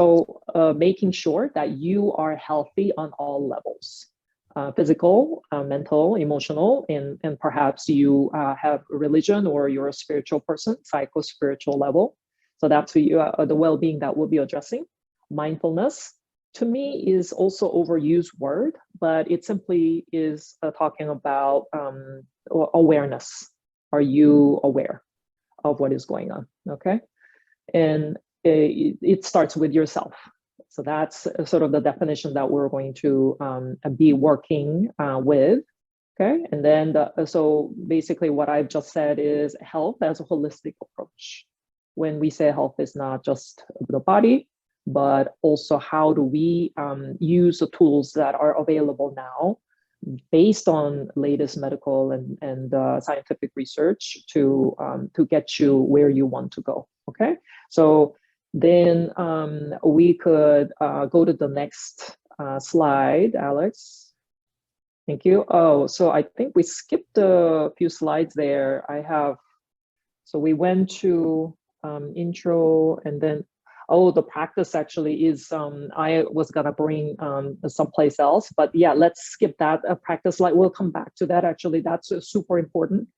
So making sure that you are healthy on all levels, physical, mental, emotional, and perhaps you have religion or you're a spiritual person, psycho-spiritual level. So that's the well-being that we'll be addressing. Mindfulness, to me, is also overused word, but it simply is talking about awareness. Are you aware of what is going on? Okay. And it starts with yourself. So that's sort of the definition that we're going to be working with. Okay. And then, so basically what I've just said is health as a holistic approach. When we say health, is not just the body, but also how do we use the tools that are available now based on latest medical and scientific research to get you where you want to go. Okay, so then we could go to the next slide, Alex. Thank you. Oh, so I think we skipped a few slides there. So we went to intro, and then the practice actually is I was gonna bring someplace else, but yeah, let's skip that practice slide. We'll come back to that. Actually, that's super important.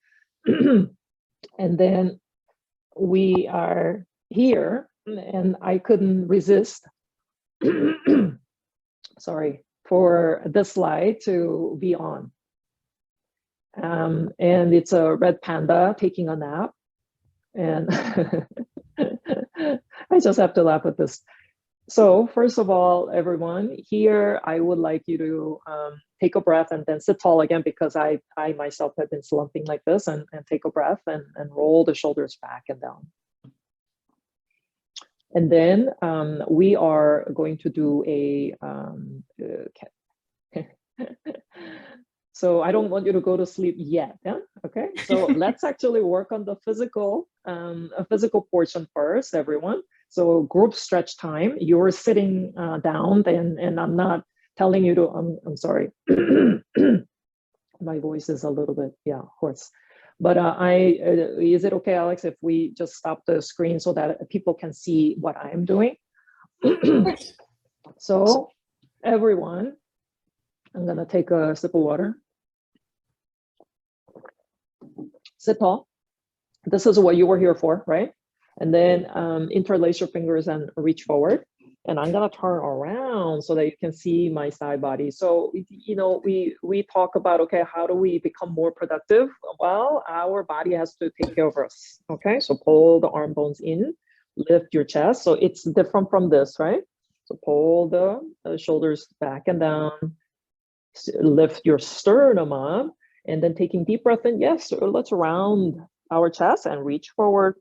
And then we are here, and I couldn't resist sorry, for this slide to be on. And it's a red panda taking a nap, and I just have to laugh at this. So first of all, everyone, here I would like you to take a breath and then sit tall again, because I myself have been slumping like this, and take a breath and roll the shoulders back and down. And then we are going to do a, so I don't want you to go to sleep yet, yeah? Okay, so let's actually work on the physical portion first, everyone. So group stretch time, you're sitting down, and I'm not telling you to, I'm sorry. My voice is a little bit, hoarse. But is it okay, Alex, if we just stop the screen so that people can see what I'm doing? So everyone, I'm gonna take a sip of water. Sit tall. This is what you were here for, right? And then interlace your fingers and reach forward. And I'm gonna turn around so that you can see my side body. So, you know, we talk about, okay, how do we become more productive? Well, our body has to take care of us, okay? So pull the arm bones in, lift your chest. So it's different from this, right? So pull the shoulders back and down, lift your sternum up, and then taking deep breath in. Yes, let's round our chest and reach forward.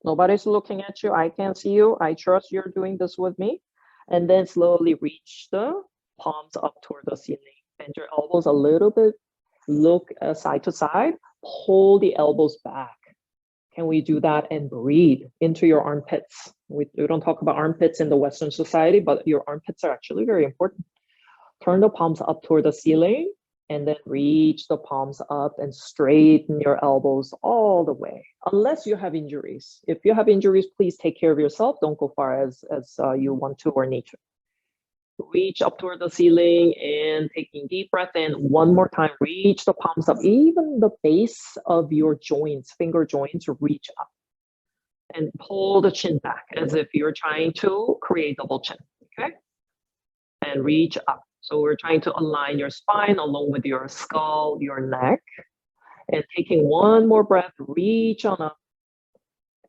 Nobody's looking at you. I can't see you. I trust you're doing this with me. And then slowly reach the palms up toward the ceiling. Bend your elbows a little bit. Look side to side. Pull the elbows back. Can we do that and breathe into your armpits? We don't talk about armpits in the Western society, but your armpits are actually very important. Turn the palms up toward the ceiling, and then reach the palms up and straighten your elbows all the way, unless you have injuries. If you have injuries, please take care of yourself. Don't go far as you want to or need to. Reach up toward the ceiling and taking deep breath in. One more time, reach the palms up. Even the base of your joints, finger joints, reach up. And pull the chin back as if you're trying to create double chin, okay? And reach up. So we're trying to align your spine along with your skull, your neck. And taking one more breath, reach on up.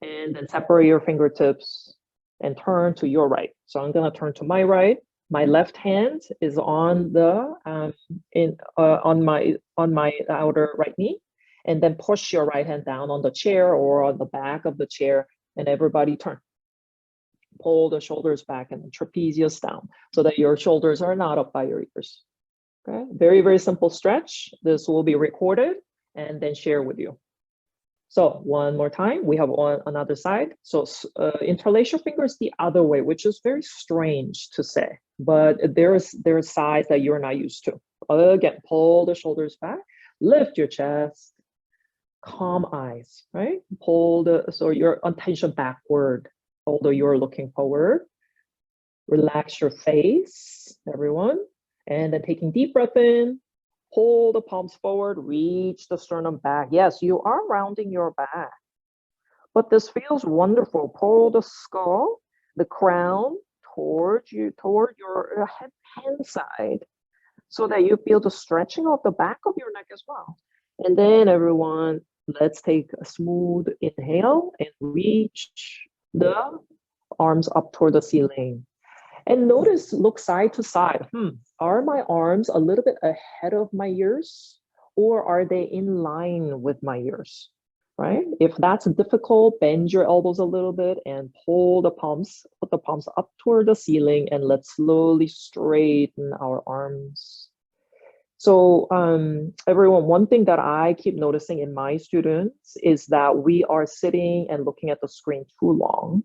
And then separate your fingertips and turn to your right. So I'm gonna turn to my right. My left hand is on the on my outer right knee. And then push your right hand down on the chair or on the back of the chair, and everybody turn. Pull the shoulders back and the trapezius down so that your shoulders are not up by your ears. Okay, very, very simple stretch. This will be recorded and then share with you. So one more time, we have on another side. So interlace your fingers the other way, which is very strange to say, but there's sides that you're not used to. Again, pull the shoulders back, lift your chest, calm eyes, right? Pull so your attention backward, although you're looking forward. Relax your face, everyone. And then taking deep breath in, pull the palms forward, reach the sternum back. Yes, you are rounding your back, but this feels wonderful. Pull the skull, the crown toward you, toward your hand side, so that you feel the stretching of the back of your neck as well. And then everyone, let's take a smooth inhale and reach the arms up toward the ceiling. And notice, look side to side. Are my arms a little bit ahead of my ears, or are they in line with my ears? Right? If that's difficult, bend your elbows a little bit and pull the palms, put the palms up toward the ceiling, and let's slowly straighten our arms. So everyone, one thing that I keep noticing in my students is that we are sitting and looking at the screen too long,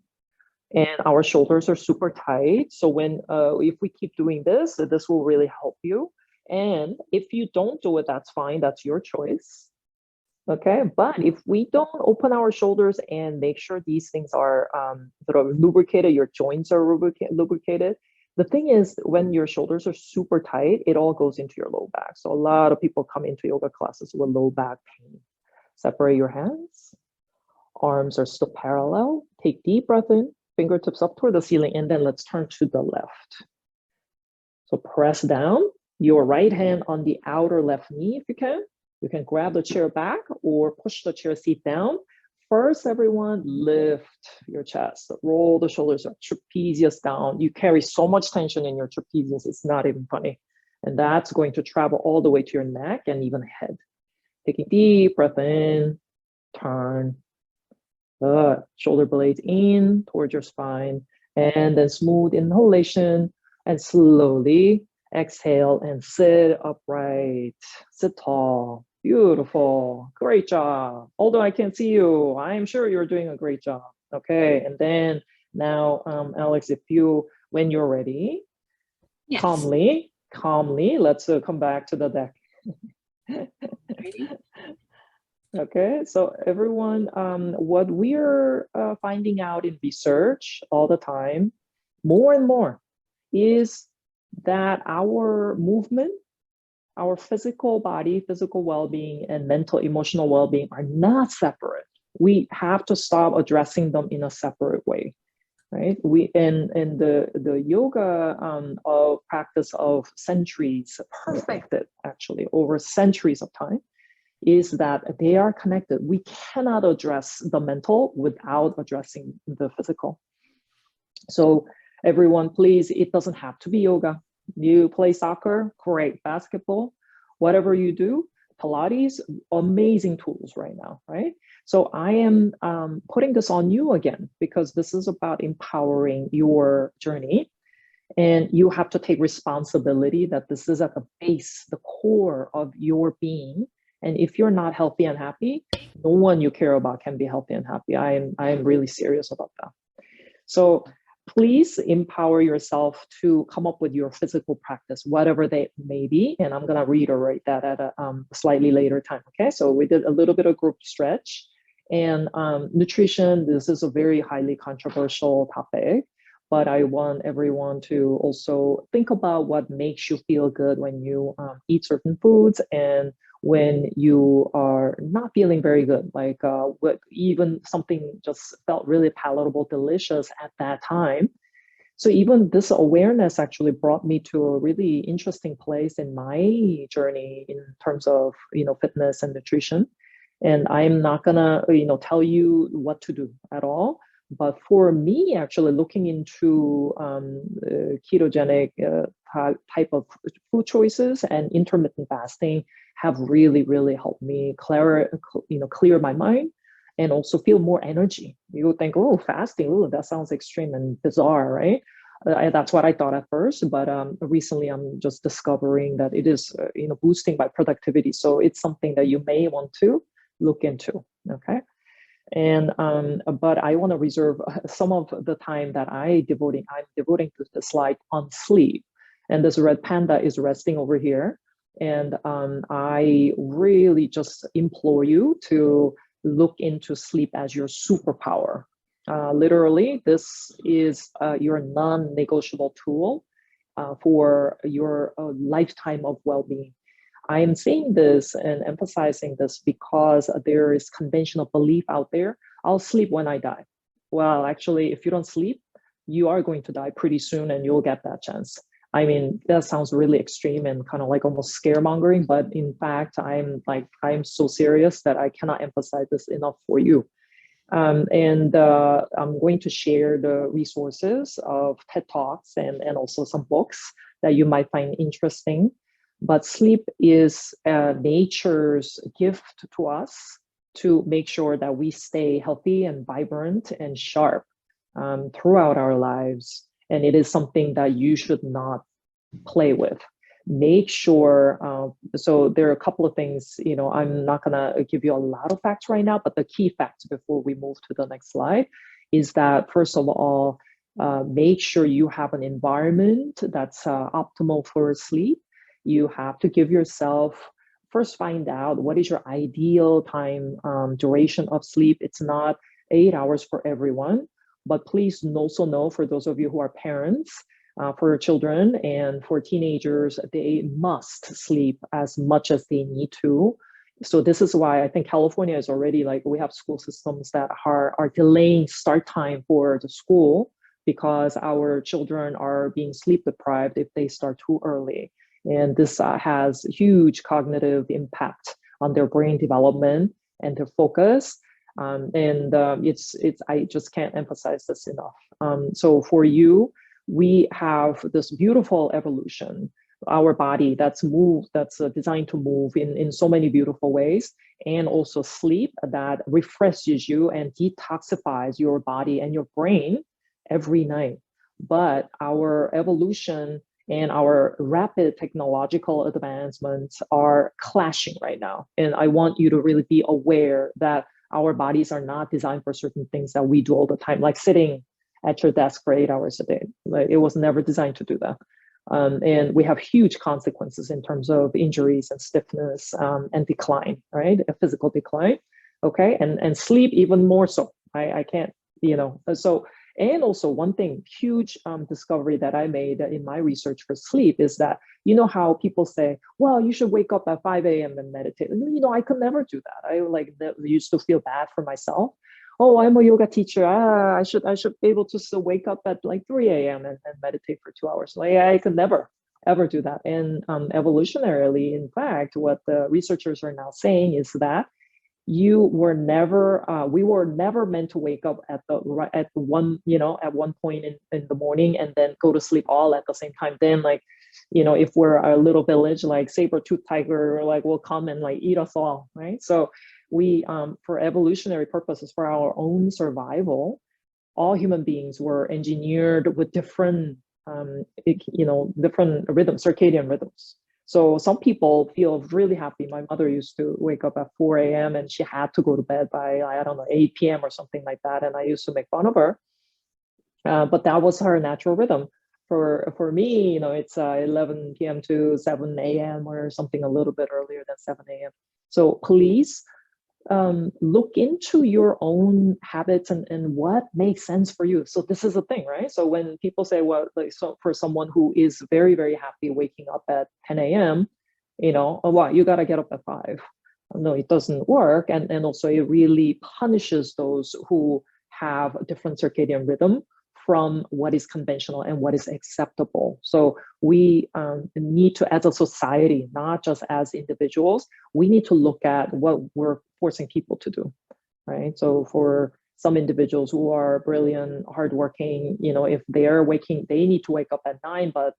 and our shoulders are super tight. So when if we keep doing this, this will really help you. And if you don't do it, that's fine. That's your choice. Okay, but if we don't open our shoulders and make sure these things are sort of lubricated, your joints are lubricated. The thing is, when your shoulders are super tight, it all goes into your low back. So a lot of people come into yoga classes with low back pain. Separate your hands. Arms are still parallel. Take deep breath in, fingertips up toward the ceiling, and then let's turn to the left. So press down your right hand on the outer left knee if you can. You can grab the chair back or push the chair seat down. First, everyone, lift your chest, roll the shoulders up, trapezius down. You carry so much tension in your trapezius, it's not even funny. And that's going to travel all the way to your neck and even head. Taking deep breath in, turn the shoulder blades in towards your spine, and then smooth inhalation and slowly exhale and sit upright, sit tall. Beautiful, great job. Although I can't see you, I'm sure you're doing a great job. Okay, and then now, Alex, if you, when you're ready, yes. calmly, let's come back to the deck. Okay, so everyone, what we're finding out in research all the time, more and more, is that our movement, our physical body, physical well-being, and mental, emotional well-being are not separate. We have to stop addressing them in a separate way, right? We in the yoga of practice of centuries, perfected actually over centuries of time, is that they are connected. We cannot address the mental without addressing the physical. So everyone, please, it doesn't have to be yoga. You play soccer, great. Basketball, whatever you do, Pilates, amazing tools right now, right? So I am putting this on you again, because this is about empowering your journey. And you have to take responsibility that this is at the base, the core of your being. And if you're not healthy and happy, no one you care about can be healthy and happy. I am really serious about that. So please empower yourself to come up with your physical practice, whatever they may be. And I'm going to reiterate that at a slightly later time. Okay, so we did a little bit of group stretch and nutrition. This is a very highly controversial topic, but I want everyone to also think about what makes you feel good when you eat certain foods and when you are not feeling very good, like what even something just felt really palatable, delicious at that time. So even this awareness actually brought me to a really interesting place in my journey in terms of, fitness and nutrition. And I'm not gonna, tell you what to do at all. But for me, actually looking into ketogenic type of food choices and intermittent fasting have really, really helped me clear my mind and also feel more energy. You would think, oh, fasting, oh, that sounds extreme and bizarre, right? That's what I thought at first, but recently I'm just discovering that it is, boosting my productivity. So it's something that you may want to look into, okay? And but I want to reserve some of the time that I'm devoting to the slide on sleep. And this red panda is resting over here. And I really just implore you to look into sleep as your superpower. Literally, this is your non-negotiable tool for your lifetime of well-being. I am saying this and emphasizing this because there is conventional belief out there, I'll sleep when I die. Well, actually, if you don't sleep, you are going to die pretty soon and you'll get that chance. I mean, that sounds really extreme and kind of like almost scaremongering, but in fact, I'm so serious that I cannot emphasize this enough for you. I'm going to share the resources of TED Talks and also some books that you might find interesting. But sleep is nature's gift to us to make sure that we stay healthy and vibrant and sharp throughout our lives. And it is something that you should not play with. Make sure, so there are a couple of things, I'm not gonna give you a lot of facts right now, but the key facts before we move to the next slide is that, first of all, make sure you have an environment that's optimal for sleep. You have to give yourself, first find out what is your ideal time duration of sleep. It's not 8 hours for everyone, but please also know, for those of you who are parents, for children and for teenagers, they must sleep as much as they need to. So this is why I think California is already like, we have school systems that are delaying start time for the school because our children are being sleep deprived if they start too early. And this has huge cognitive impact on their brain development and their focus. I just can't emphasize this enough. So for you, we have this beautiful evolution, our body that's designed to move in so many beautiful ways, and also sleep that refreshes you and detoxifies your body and your brain every night. But our evolution and our rapid technological advancements are clashing right now. And I want you to really be aware that our bodies are not designed for certain things that we do all the time, like sitting at your desk for 8 hours a day. Like, it was never designed to do that. And we have huge consequences in terms of injuries and stiffness and decline, right? A physical decline, okay? And sleep even more so. I can't, so, and also one thing, huge discovery that I made in my research for sleep is that, how people say, well, you should wake up at 5 a.m. and meditate. I could never do that. I used to feel bad for myself. Oh, I'm a yoga teacher. I should be able to still wake up at like 3 a.m. and meditate for 2 hours. Like, I could never, ever do that. And evolutionarily, in fact, what the researchers are now saying is that we were never meant to wake up at one point in the morning and then go to sleep all at the same time. Then if we're a little village, like saber-toothed tiger, will come and eat us all, right? So we, for evolutionary purposes, for our own survival, all human beings were engineered with different rhythms, circadian rhythms. So some people feel really happy. My mother used to wake up at 4 a.m. and she had to go to bed by, 8 p.m. or something like that. And I used to make fun of her. But that was her natural rhythm. For me, it's 11 p.m. to 7 a.m. or something a little bit earlier than 7 a.m. So please look into your own habits and what makes sense for you. So this is the thing, right? So when people say, well, so for someone who is very, very happy waking up at 10 a.m., oh, wow, you got to get up at 5. No, it doesn't work. And also it really punishes those who have a different circadian rhythm from what is conventional and what is acceptable. So we need to, as a society, not just as individuals, we need to look at what we're forcing people to do, right? So for some individuals who are brilliant, hardworking, if they're waking, they need to wake up at 9, but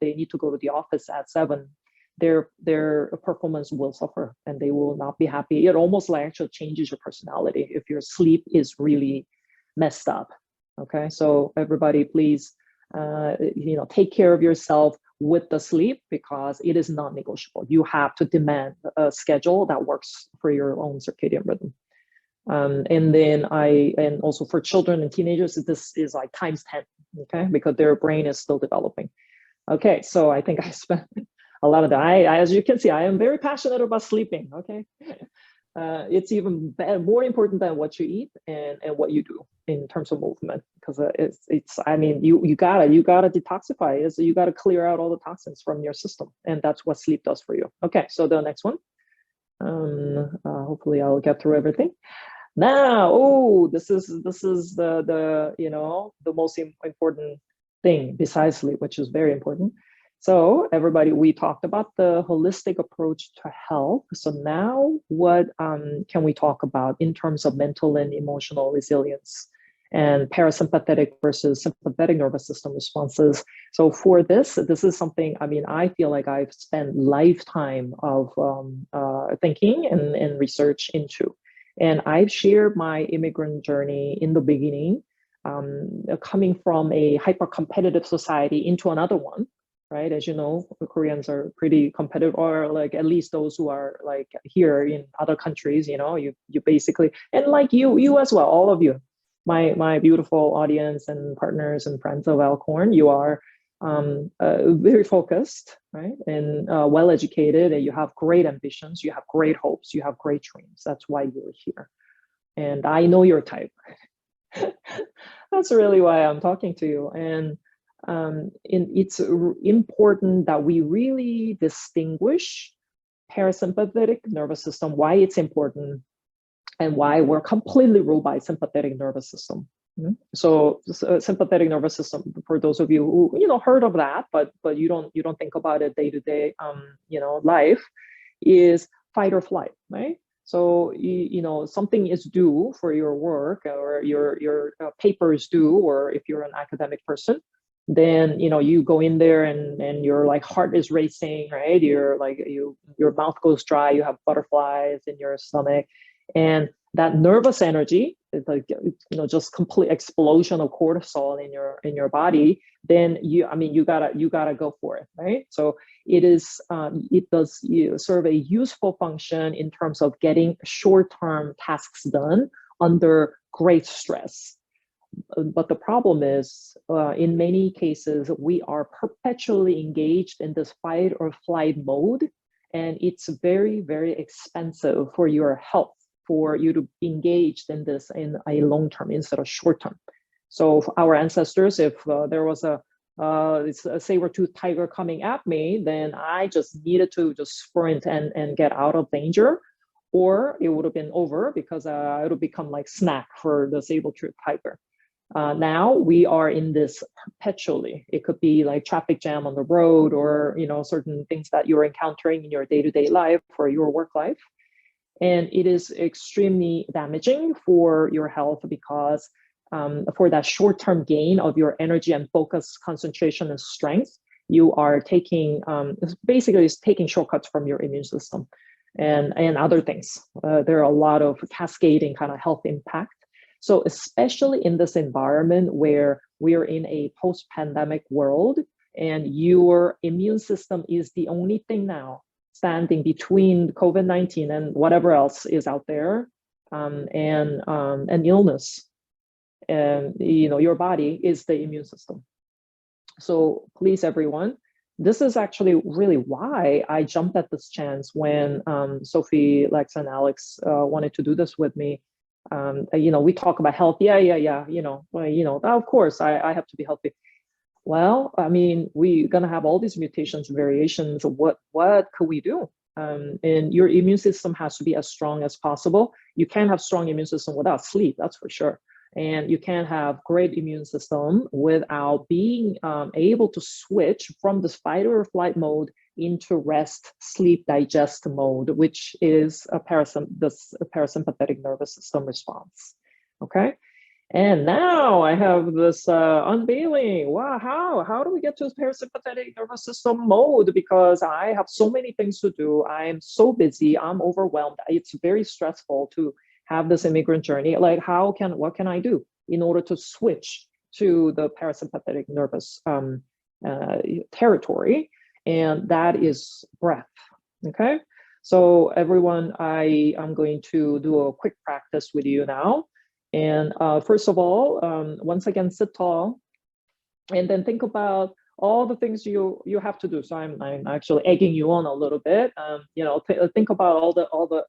they need to go to the office at 7, their performance will suffer and they will not be happy. It almost actually changes your personality if your sleep is really messed up. Okay, so everybody, please, take care of yourself with the sleep because it is not negotiable. You have to demand a schedule that works for your own circadian rhythm. And also for children and teenagers, this is like times 10, okay, because their brain is still developing. Okay, so I think I spent a lot of that. As you can see, I am very passionate about sleeping, okay? It's even better, more important than what you eat and what you do in terms of movement, because it's I mean you gotta detoxify it. So you gotta clear out all the toxins from your system, and that's what sleep does for you. Okay, so the next one. Hopefully I'll get through everything. Now, oh, this is the the most important thing besides sleep, which is very important. So everybody, we talked about the holistic approach to health. So now what can we talk about in terms of mental and emotional resilience and parasympathetic versus sympathetic nervous system responses? So for this is something, I mean, I feel like I've spent lifetime of thinking and research into. And I've shared my immigrant journey in the beginning, coming from a hyper-competitive society into another one, right? As you know, Koreans are pretty competitive, or like at least those who are like here in other countries, you basically, and like you as well, all of you, my beautiful audience and partners and friends of Alcorn, you are very focused, right? And well-educated, and you have great ambitions, you have great hopes, you have great dreams. That's why you're here. And I know your type. That's really why I'm talking to you. And it's important that we really distinguish parasympathetic nervous system, why it's important, and why we're completely ruled by sympathetic nervous system. So sympathetic nervous system, for those of you who heard of that, but you don't think about it day to day life, is fight or flight, right? So something is due for your work, or your paper is due, or if you're an academic person, then you go in there and your like heart is racing, right? You're like your mouth goes dry, you have butterflies in your stomach, and that nervous energy is like just complete explosion of cortisol in your body. Then you gotta go for it, right? So it does serve a useful function in terms of getting short-term tasks done under great stress. But the problem is, in many cases, we are perpetually engaged in this fight or flight mode, and it's very, very expensive for your health for you to be engaged in this in a long term instead of short term. So for our ancestors, if there was a saber-toothed tiger coming at me, then I just needed to just sprint and get out of danger, or it would have been over because it would become like snack for the saber-toothed tiger. Now we are in this perpetually. It could be like traffic jam on the road, or certain things that you're encountering in your day-to-day life or your work life. And it is extremely damaging for your health because for that short-term gain of your energy and focus, concentration, and strength, you are taking, basically it's taking shortcuts from your immune system and other things. There are a lot of cascading kind of health impact. So especially in this environment where we're in a post-pandemic world and your immune system is the only thing now standing between COVID-19 and whatever else is out there, and illness, and your body is the immune system. So please, everyone, this is actually really why I jumped at this chance when Sophie, Lex, and Alex wanted to do this with me. We talk about health. Yeah. Of course, I have to be healthy. Well, I mean, we're gonna have all these mutations, variations. What could we do? And your immune system has to be as strong as possible. You can't have strong immune system without sleep, that's for sure. And you can't have great immune system without being able to switch from this fight or flight mode into rest, sleep, digest mode, which is a parasympathetic nervous system response. Okay. And now I have this unveiling. Wow, how do we get to this parasympathetic nervous system mode? Because I have so many things to do. I'm so busy. I'm overwhelmed. It's very stressful to have this immigrant journey. Like, what can I do in order to switch to the parasympathetic nervous territory? And that is breath. Okay. So everyone, I'm going to do a quick practice with you now. And first of all, once again, sit tall, and then think about all the things you have to do. So I'm actually egging you on a little bit. Think about all the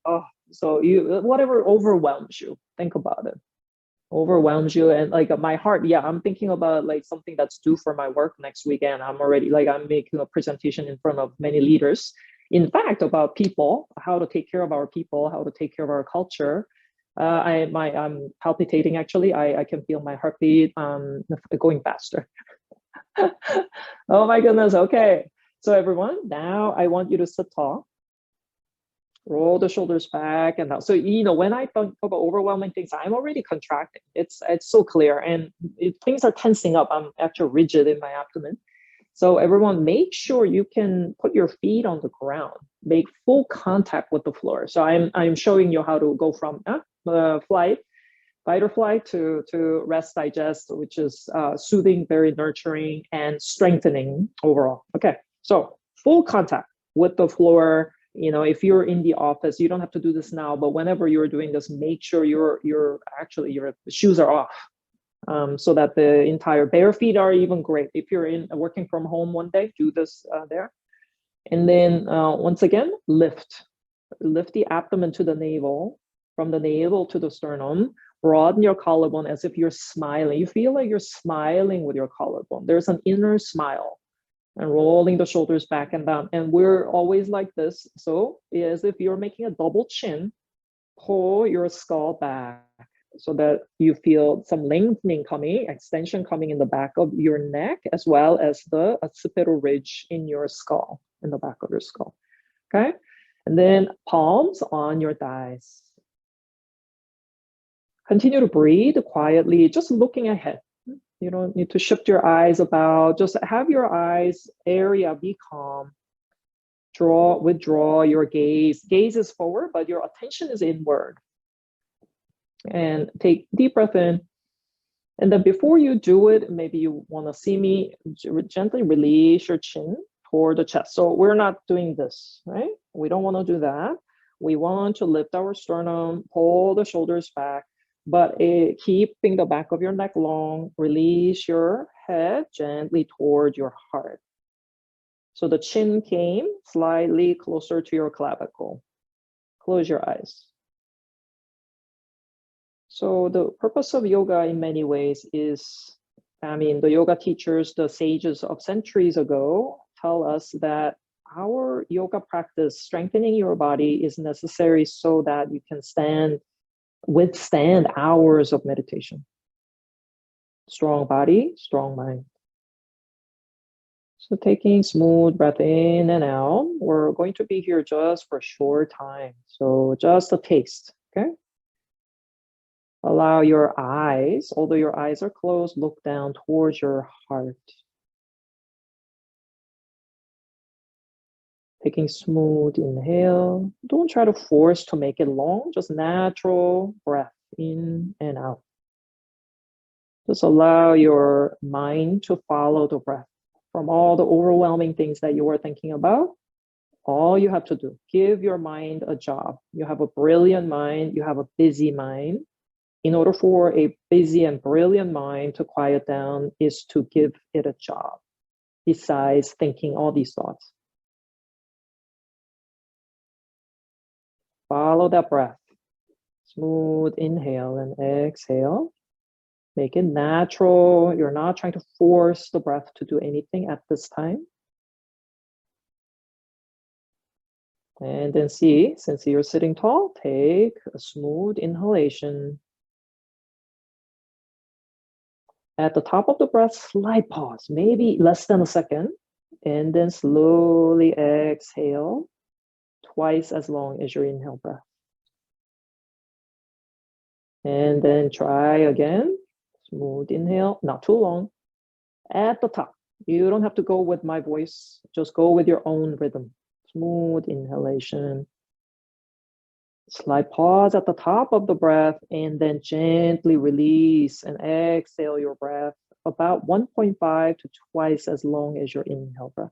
So you, whatever overwhelms you, think about it. Overwhelms you, and like my heart, yeah, I'm thinking about like something that's due for my work next weekend. I'm already like, I'm making a presentation in front of many leaders, in fact, about people, how to take care of our people, how to take care of our culture. I'm palpitating actually. I can feel my heartbeat going faster. Oh my goodness. Okay. So everyone, now I want you to sit tall, roll the shoulders back and down. So, you know, when I think about overwhelming things, I'm already contracting. It's so clear, and things are tensing up. I'm actually rigid in my abdomen. So everyone, make sure you can put your feet on the ground, make full contact with the floor. So I'm showing you how to go from fight or flight to rest digest, which is soothing, very nurturing, and strengthening overall. Okay, so full contact with the floor. You know, if you're in the office, you don't have to do this now, but whenever you're doing this, make sure your shoes are off, so that the entire bare feet are even great. If you're in working from home one day, do this there. And then once again, lift the abdomen to the navel, from the navel to the sternum. Broaden your collarbone as if you're smiling. You feel like you're smiling with your collarbone. There's an inner smile. And rolling the shoulders back and down. And we're always like this. So as if you're making a double chin, pull your skull back so that you feel some lengthening coming, extension coming in the back of your neck, as well as the occipital ridge in your skull, in the back of your skull. Okay. And then palms on your thighs. Continue to breathe quietly, just looking ahead. You don't need to shift your eyes about, just have your eyes area, be calm. Withdraw your gaze. Gaze is forward, but your attention is inward. And take deep breath in. And then before you do it, maybe you want to see me gently release your chin toward the chest. So we're not doing this, right? We don't want to do that. We want to lift our sternum, pull the shoulders back, but keeping the back of your neck long. Release your head gently toward your heart. So the chin came slightly closer to your clavicle. Close your eyes. So the purpose of yoga in many ways is, the yoga teachers, the sages of centuries ago, tell us that our yoga practice, strengthening your body, is necessary so that you can withstand hours of meditation. Strong body, strong mind. So taking smooth breath in and out. We're going to be here just for a short time. So just a taste, okay? Allow your eyes, although your eyes are closed, look down towards your heart. Taking smooth inhale. Don't try to force to make it long, just natural breath in and out. Just allow your mind to follow the breath. From all the overwhelming things that you are thinking about, all you have to do, give your mind a job. You have a brilliant mind, you have a busy mind. In order for a busy and brilliant mind to quiet down is to give it a job, besides thinking all these thoughts. Follow that breath. Smooth inhale and exhale. Make it natural. You're not trying to force the breath to do anything at this time. And then see, since you're sitting tall, take a smooth inhalation. At the top of the breath, slight pause, maybe less than a second. And then slowly exhale, twice as long as your inhale breath. And then try again. Smooth inhale, not too long. At the top, you don't have to go with my voice, just go with your own rhythm. Smooth inhalation. Slight pause at the top of the breath, and then gently release and exhale your breath about 1.5 to twice as long as your inhale breath.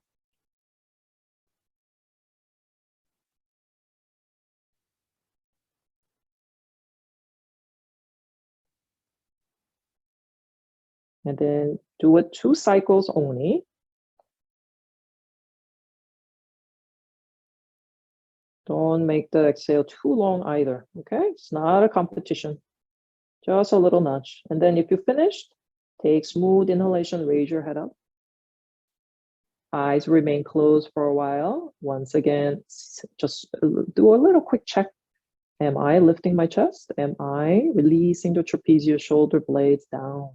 And then do it 2 cycles only. Don't make the exhale too long either, okay? It's not a competition, just a little nudge. And then if you finished, take smooth inhalation, raise your head up. Eyes remain closed for a while. Once again, just do a little quick check. Am I lifting my chest? Am I releasing the trapezius shoulder blades down?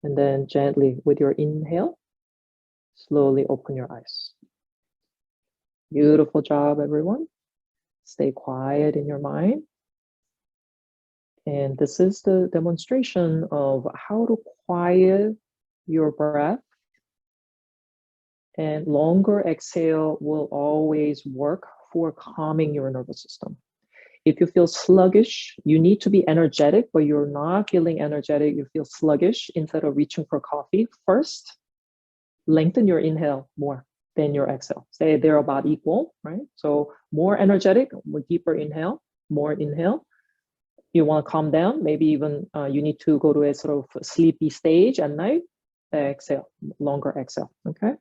And then gently with your inhale, slowly open your eyes. Beautiful job, everyone. Stay quiet in your mind. And this is the demonstration of how to quiet your breath. And longer exhale will always work for calming your nervous system. If you feel sluggish, you need to be energetic, but you're not feeling energetic, you feel sluggish, instead of reaching for coffee, first, lengthen your inhale more than your exhale. Say they're about equal, right? So more energetic, more deeper inhale, more inhale. You want to calm down, maybe even you need to go to a sort of sleepy stage at night, exhale, longer exhale, okay?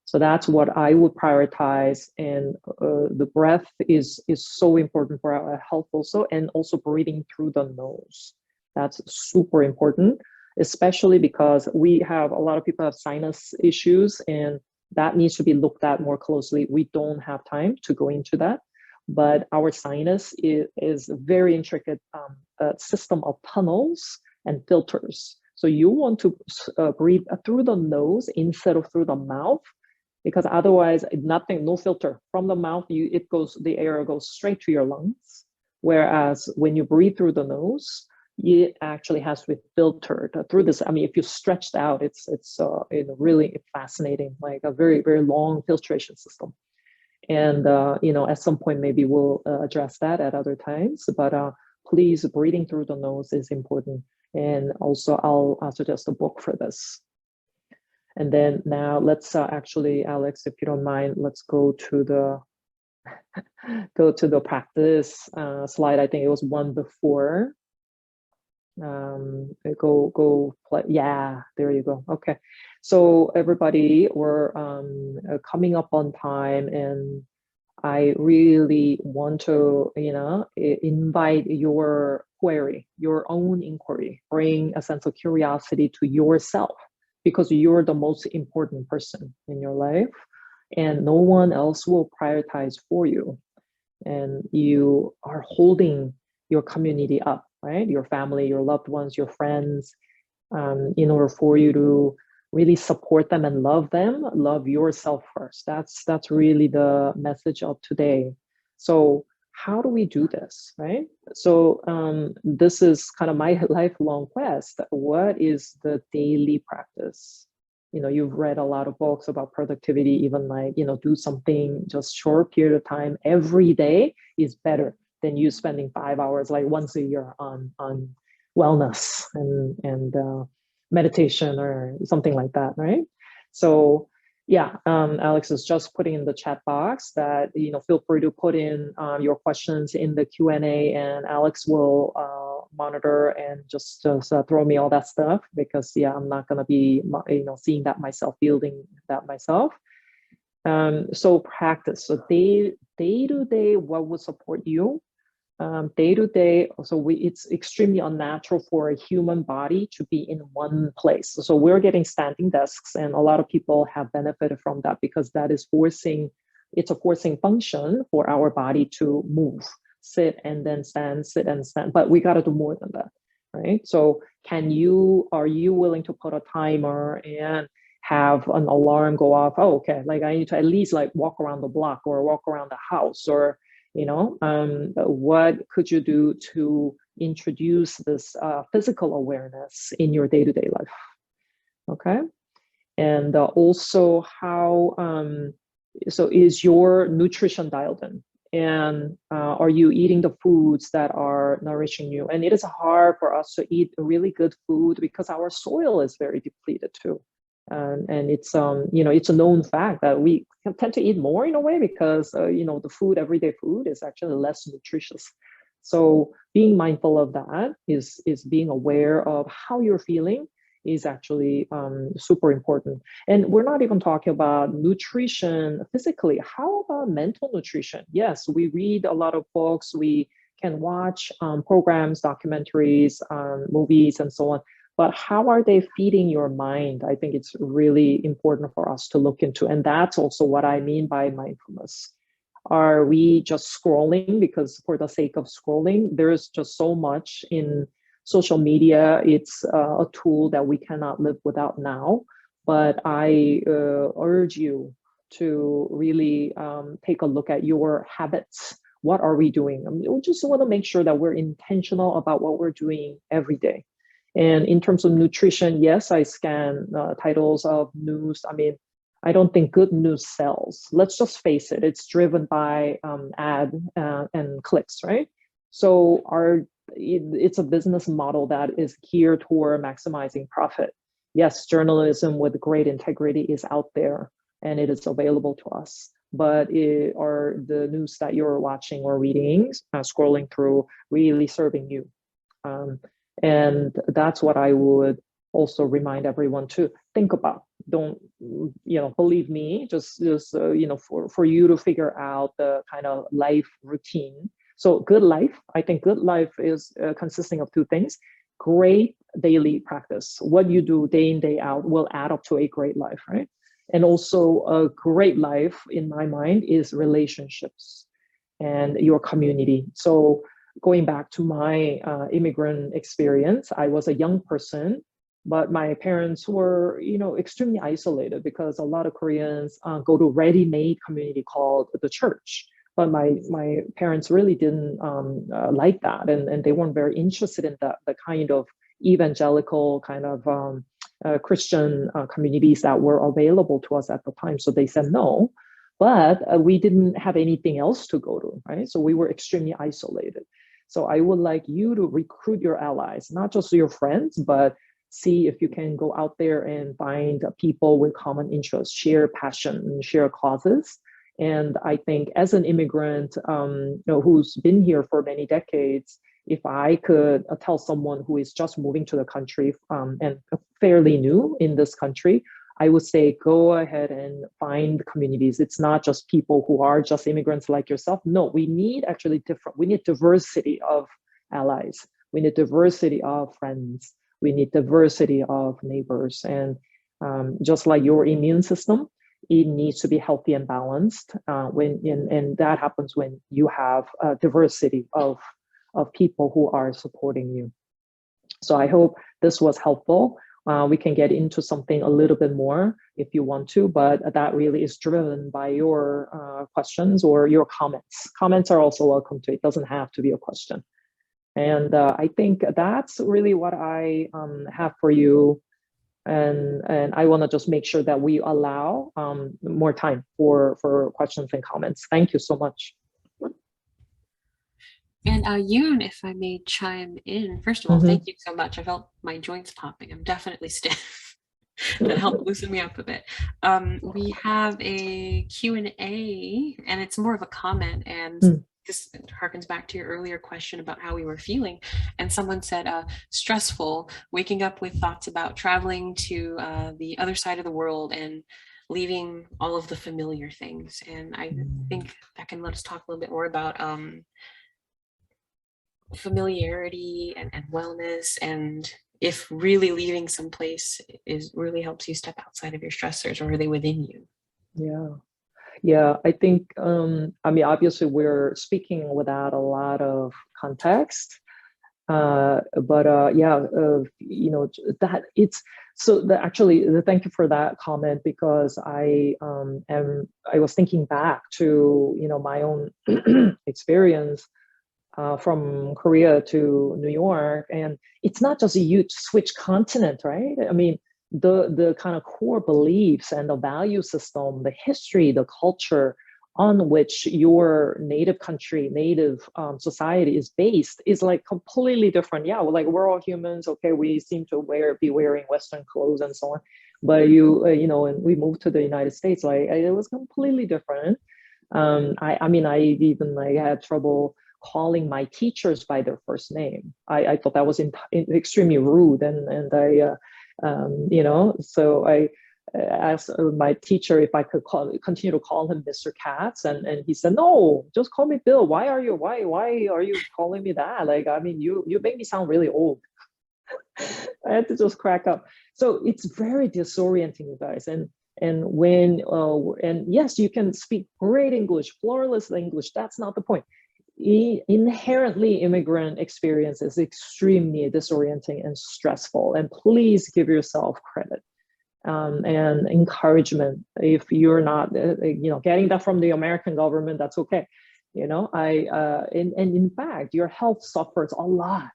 So that's what I would prioritize. And the breath is so important for our health also, and also breathing through the nose. That's super important, especially because we have a lot of people have sinus issues, and that needs to be looked at more closely. We don't have time to go into that, but our sinus is a very intricate system of tunnels and filters. So you want to breathe through the nose instead of through the mouth, because otherwise nothing, no filter from the mouth, the air goes straight to your lungs. Whereas when you breathe through the nose, it actually has to be filtered through this. I mean, if you stretched out, it's really fascinating, like a very, very long filtration system. And, at some point, maybe we'll address that at other times, but please, breathing through the nose is important. And also I'll suggest a book for this. And then now let's actually, Alex, if you don't mind, let's go to the practice slide. I think it was one before. Go play. Yeah, there you go. Okay. So everybody, we're coming up on time, and I really want to, invite your query, your own inquiry, bring a sense of curiosity to yourself, because you're the most important person in your life, and no one else will prioritize for you. And you are holding your community up, right? Your family, your loved ones, your friends, in order for you to really support them and love them, love yourself first. That's really the message of today. So how do we do this, right? So this is kind of my lifelong quest. What is the daily practice? You've read a lot of books about productivity, even like, do something just short period of time every day is better than you spending 5 hours like once a year on wellness and meditation or something like that, right? So yeah, Alex is just putting in the chat box that, feel free to put in your questions in the Q&A, and Alex will monitor and just throw me all that stuff, because yeah, I'm not gonna be, seeing that myself, building that myself. So practice, so day to day, what would support you? Day to day, so it's extremely unnatural for a human body to be in one place. So we're getting standing desks, and a lot of people have benefited from that, because that is it's a forcing function for our body to move, sit and then stand, sit and stand. But we got to do more than that, right? So are you willing to put a timer and have an alarm go off? Oh, okay, like I need to at least like walk around the block or walk around the house, or what could you do to introduce this physical awareness in your day-to-day life? Okay. And also how, so is your nutrition dialed in? And are you eating the foods that are nourishing you? And it is hard for us to eat really good food because our soil is very depleted too. And it's it's a known fact that we tend to eat more in a way because the food, everyday food, is actually less nutritious. So being mindful of that is being aware of how you're feeling is actually super important. And we're not even talking about nutrition physically. How about mental nutrition? Yes, we read a lot of books, we can watch programs, documentaries, movies, and so on. But how are they feeding your mind? I think it's really important for us to look into. And that's also what I mean by mindfulness. Are we just scrolling because for the sake of scrolling? There's just so much in social media. It's a tool that we cannot live without now. But I urge you to really take a look at your habits. What are we doing? I mean, we just want to make sure that we're intentional about what we're doing every day. And in terms of nutrition, yes, I scan titles of news. I mean, I don't think good news sells. Let's just face it, it's driven by ad and clicks, right? So it's a business model that is geared toward maximizing profit. Yes, journalism with great integrity is out there and it is available to us. But are the news that you're watching or reading, scrolling through, really serving you? And that's what I would also remind everyone to think about. Don't, believe me, just for you to figure out the kind of life routine. So good life, I think good life is consisting of two things. Great daily practice. What you do day in, day out will add up to a great life, right? And also a great life, in my mind, is relationships and your community. So going back to my immigrant experience, I was a young person, but my parents were, extremely isolated because a lot of Koreans go to ready-made community called the church. But my parents really didn't like that, and they weren't very interested in the kind of evangelical kind of Christian communities that were available to us at the time. So they said no, but we didn't have anything else to go to, right? So we were extremely isolated. So I would like you to recruit your allies, not just your friends, but see if you can go out there and find people with common interests, share passion, share causes. And I think as an immigrant, who's been here for many decades, if I could tell someone who is just moving to the country and fairly new in this country, I would say, go ahead and find communities. It's not just people who are just immigrants like yourself. No, we need actually we need diversity of allies. We need diversity of friends. We need diversity of neighbors. And just like your immune system, it needs to be healthy and balanced. And that happens when you have a diversity of people who are supporting you. So I hope this was helpful. We can get into something a little bit more if you want to, but that really is driven by your questions or your comments. Comments are also welcome too. It doesn't have to be a question. And I think that's really what I have for you. And I want to just make sure that we allow more time for questions and comments. Thank you so much. And Yoon, if I may chime in, first of all, thank you so much. I felt my joints popping. I'm definitely stiff. That helped loosen me up a bit. We have a Q&A, and it's more of a comment, and this harkens back to your earlier question about how we were feeling. And someone said, stressful, waking up with thoughts about traveling to the other side of the world and leaving all of the familiar things. And I think that can let us talk a little bit more about familiarity and wellness, and if really leaving someplace really helps you step outside of your stressors, or are they within you? Yeah, I think obviously we're speaking without a lot of context, but that it's so actually thank you for that comment, because I was thinking back to my own experience from Korea to New York, and it's not just you switch continent, right? I mean, the kind of core beliefs and the value system, the history, the culture on which your native country, native society is based is like completely different. Yeah, well, like we're all humans. Okay, we seem to be wearing Western clothes and so on, but and we moved to the United States, like it was completely different. I even had trouble calling my teachers by their first name. I thought that was extremely rude, and You know, so I asked my teacher if I could continue to call him Mr. Katz, and he said, no, just call me Bill. Why are you calling me that? Like, I mean, you make me sound really old. I had to just crack up. So it's very disorienting, you guys. And when and yes, you can speak great English, flawless English. That's not the point. Inherently, immigrant experience is extremely disorienting and stressful. And please give yourself credit and encouragement. If you're not, you know, getting that from the American government, that's okay. You know, and in fact, your health suffers a lot.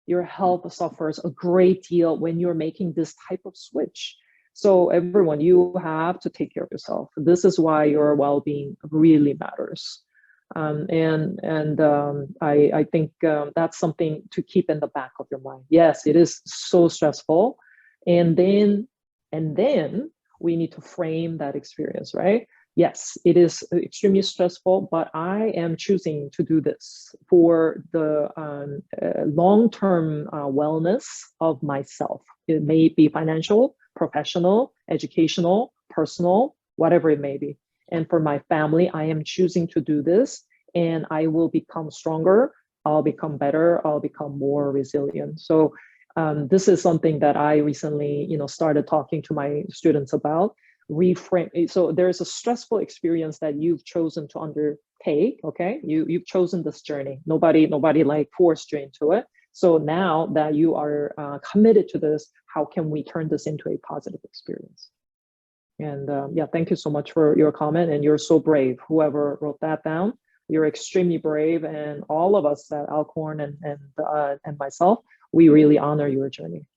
Your health suffers a great deal when you're making this type of switch. So everyone, you have to take care of yourself. This is why your well-being really matters. I think that's something to keep in the back of your mind. Yes, it is so stressful. And then we need to frame that experience, right? Yes, it is extremely stressful, but I am choosing to do this for the long-term wellness of myself. It may be financial, professional, educational, personal, whatever it may be. And for my family, I am choosing to do this, and I will become stronger. I'll become better. I'll become more resilient. So this is something that I recently, you know, started talking to my students about. Reframe. So there's a stressful experience that you've chosen to undertake. Okay, you've chosen this journey. Nobody like forced you into it. So now that you are committed to this, how can we turn this into a positive experience? And yeah, thank you so much for your comment. And you're so brave. Whoever wrote that down, you're extremely brave. And all of us at Alcorn and myself, we really honor your journey.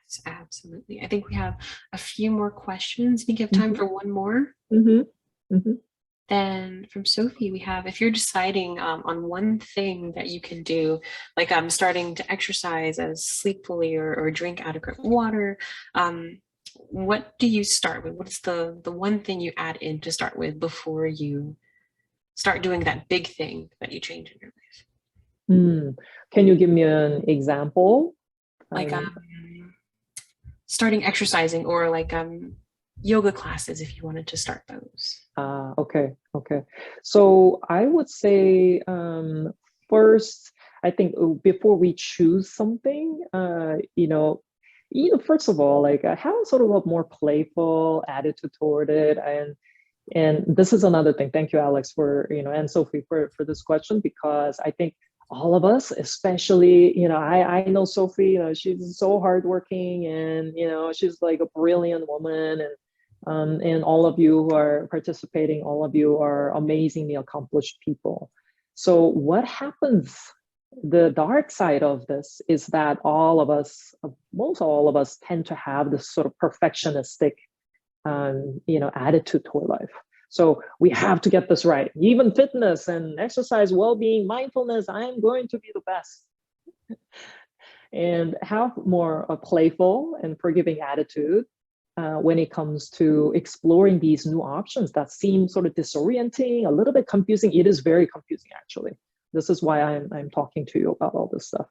Yes, absolutely. I think we have a few more questions. I think you have time for one more. Then from Sophie, we have, if you're deciding on one thing that you can do, like starting to exercise, as sleep fully, or drink adequate water, what do you start with? What's the one thing you add in to start with before you start doing that big thing that you change in your life? Can you give me an example? Like starting exercising, or like yoga classes, if you wanted to start those. Okay. So I would say first, I think before we choose something, first of all, like have sort of a more playful attitude toward it. And this is another thing. Thank you, Alex, for, and Sophie for this question, because I think all of us, especially, I know Sophie, she's so hardworking, and, she's like a brilliant woman, and all of you who are participating, all of you are amazingly accomplished people. So what happens, the dark side of this is that most all of us tend to have this sort of perfectionistic, attitude toward life. So we have to get this right. Even fitness and exercise, well-being, mindfulness, I'm going to be the best. And have more a playful and forgiving attitude when it comes to exploring these new options that seem sort of disorienting, a little bit confusing. It is very confusing, actually. This is why I'm talking to you about all this stuff.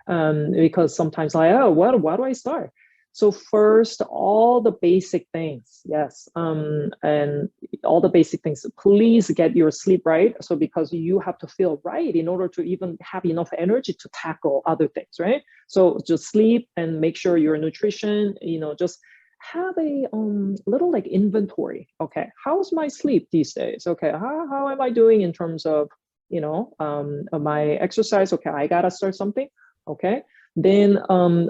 Because sometimes where do I start? So first, all the basic things, yes, and all the basic things, please get your sleep right. So because you have to feel right in order to even have enough energy to tackle other things, right? So just sleep and make sure your nutrition, just have a little like inventory. Okay, how's my sleep these days? Okay, how am I doing in terms of, my exercise? Okay, I gotta start something. Okay. Then, I'm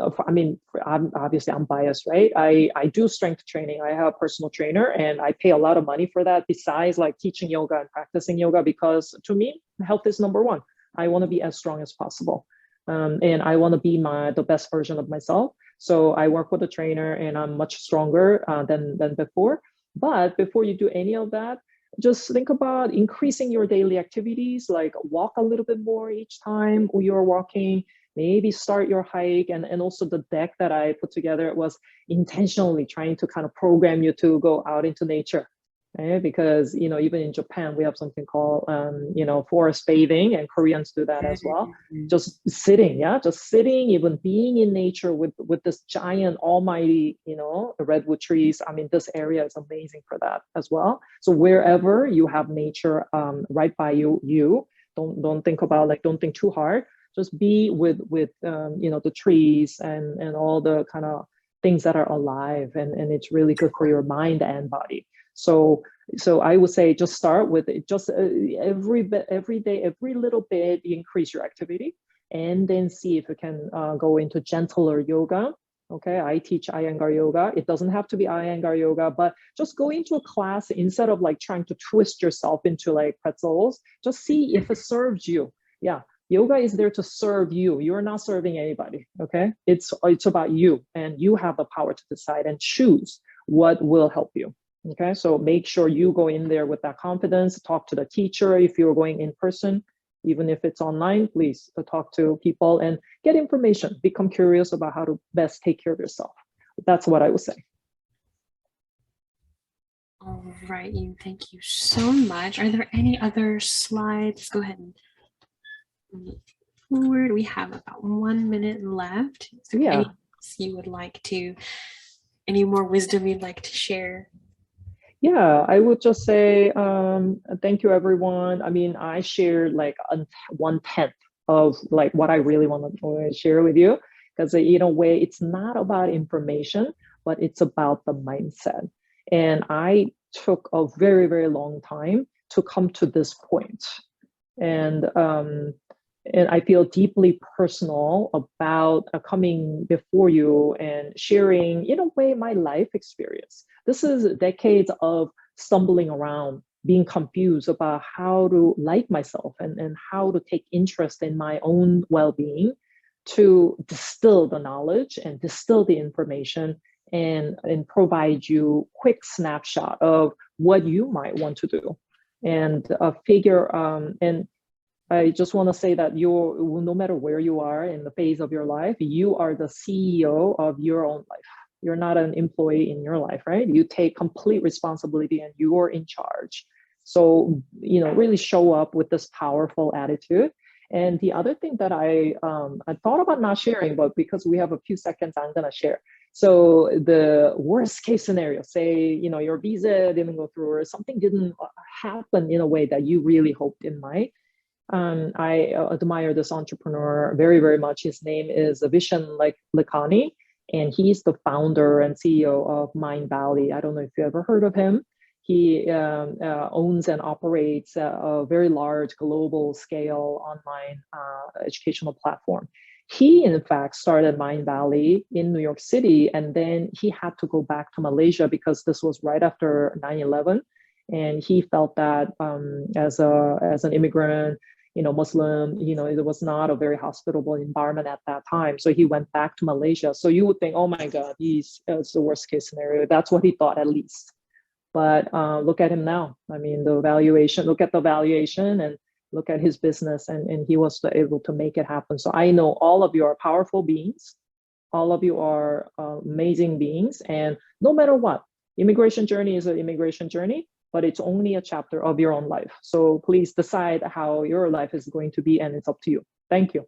biased, right? I do strength training. I have a personal trainer, and I pay a lot of money for that, besides like teaching yoga and practicing yoga, because to me, health is number one. I want to be as strong as possible. And I want to be the best version of myself. So I work with a trainer, and I'm much stronger than before. But before you do any of that, just think about increasing your daily activities, like walk a little bit more each time you're walking. Maybe start your hike. And also the deck that I put together was intentionally trying to kind of program you to go out into nature. Because, you know, even in Japan, we have something called, you know, forest bathing, and Koreans do that as well. Just sitting, just sitting, even being in nature with this giant, almighty, you know, redwood trees. I mean, this area is amazing for that as well. So wherever you have nature right by you, don't think about, like, don't think too hard. Just be with you know, the trees and all the kind of things that are alive, and it's really good for your mind and body. So I would say just start with it. Just every day, every little bit, you increase your activity, and then see if you can go into gentler yoga. Okay, I teach Iyengar yoga. It doesn't have to be Iyengar yoga, but just go into a class instead of like trying to twist yourself into like pretzels. Just see if it serves you. Yeah, yoga is there to serve you. You're not serving anybody. Okay, it's about you, and you have the power to decide and choose what will help you. Okay, so make sure you go in there with that confidence. Talk to the teacher if you're going in person. Even if it's online, please talk to people and get information. Become curious about how to best take care of yourself. That's what I would say. All right, Ian, thank you so much. Are there any other slides? Go ahead and move forward. We have about 1 minute left. Is there anything else you would like to, any more wisdom you'd like to share? Yeah, I would just say thank you, everyone. I mean, I shared like 1/10 of like what I really want to share with you, because in a way, it's not about information, but it's about the mindset. And I took a very, very long time to come to this point. And I feel deeply personal about coming before you and sharing, in a way, my life experience. This is decades of stumbling around, being confused about how to like myself and how to take interest in my own well-being, to distill the knowledge and distill the information and provide you quick snapshot of what you might want to do, and and I just want to say that no matter where you are in the phase of your life, you are the CEO of your own life. You're not an employee in your life, right? You take complete responsibility and you're in charge. So, you know, really show up with this powerful attitude. And the other thing that I thought about not sharing, but because we have a few seconds, I'm going to share. So the worst case scenario, say, you know, your visa didn't go through or something didn't happen in a way that you really hoped it might. I admire this entrepreneur very, very much. His name is Vishen Lakhani, and he's the founder and CEO of Mind Valley. I don't know if you ever heard of him. He owns and operates a very large global scale online educational platform. He, in fact, started Mind Valley in New York City, and then he had to go back to Malaysia because this was right after 9/11. And he felt that as an immigrant, you know, Muslim, you know, it was not a very hospitable environment at that time. So he went back to Malaysia. So you would think, oh my God, it's the worst case scenario. That's what he thought, at least. But look at him now. I mean, look at the valuation and look at his business, and he was able to make it happen. So I know all of you are powerful beings. All of you are amazing beings. And no matter what, immigration journey is an immigration journey, but it's only a chapter of your own life. So please decide how your life is going to be, and it's up to you. Thank you.